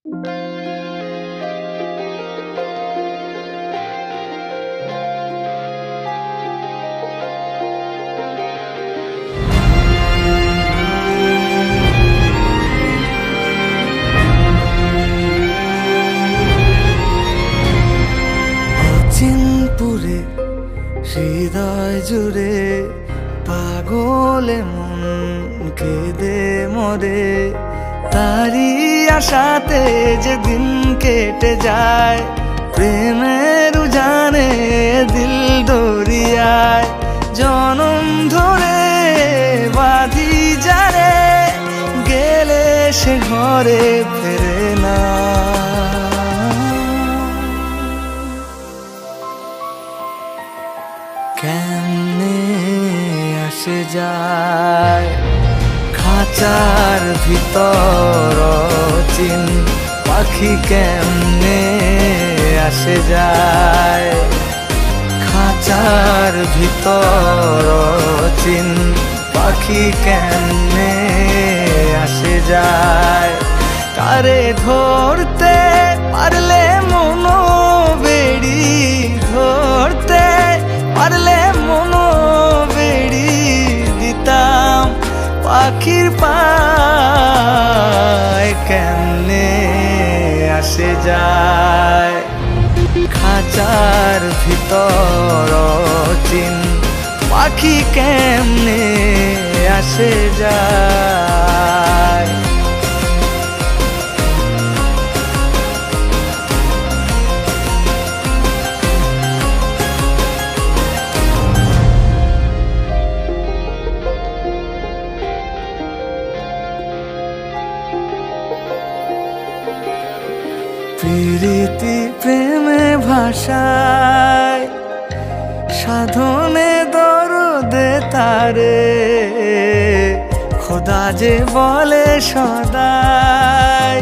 চিনপুরে হৃদয় জুড়ে পাগলে মন কেঁদে মরে, তারি আশাতে যে দিন কেটে যায়, প্রেমের উজানে দিল দরিয়ায় জনম ধরে বাঁধি যারে, গেলে সে ঘরে ফেরে না। কেমনে আসে যায় খাঁচার ভিতর চিন পাখি, কেমনে আসে যায় খাঁচার ভিতর চিন পাখি, কেমনে আসে যায়। তারে ধরতে পারলে মনো বেড়ি, ধরতে পারলে মনো বেড়ি দিতাম পাখির পায়, কেমনে আসে যায় খাঁচার ভিতর চিন পাখি, কেমনে আসে যায়। প্রীতি প্রেমে ভাষায় সাধনে দরদে তারে, খোদা যে বলে সদাই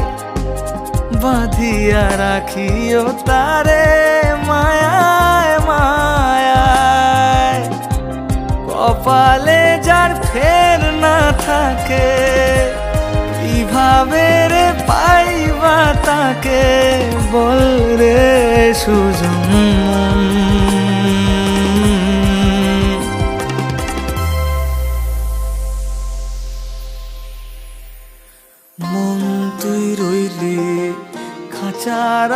বাঁধিয়া রাখিও তারে মায়ায় মায়ায়। কপালে যার ফের না থাকে, কিভাবে রে পাইবা তাকে, বল রে সুজন। মন তুই রইলি খাঁচার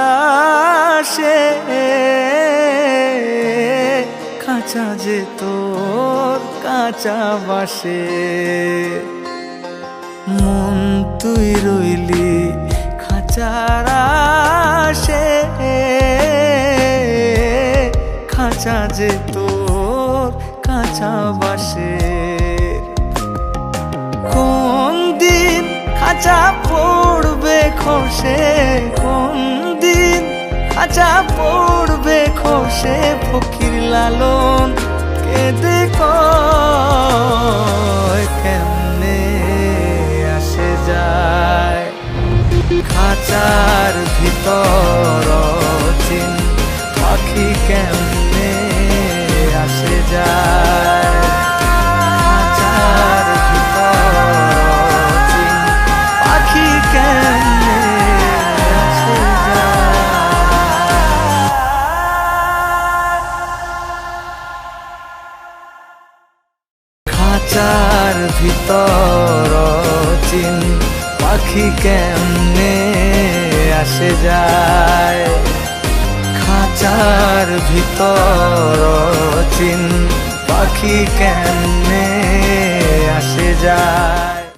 আশে, খাঁচা যে তোর কাঁচা বাসে। মন তুই রইলি খাঁচার আশে, খাঁচা যে তোর কাঁচা বাসে। কোন দিন খাঁচা পড়বে খসে, কোন দিন খাঁচা পড়বে খসে, ফকির লালন কেঁদে কয় কেমনে আসে যায় খাঁচার ভিতর চিন পাখি, কেমনে আসে যায় খাঁচার ভিতর চিন পাখি, কেমনে আসে যায়। খাঁচার ভিতর চিন পাখি, কেমনে আসে যায় খাঁচার ভিতর চিন পাখি, কেমনে আসে যায়।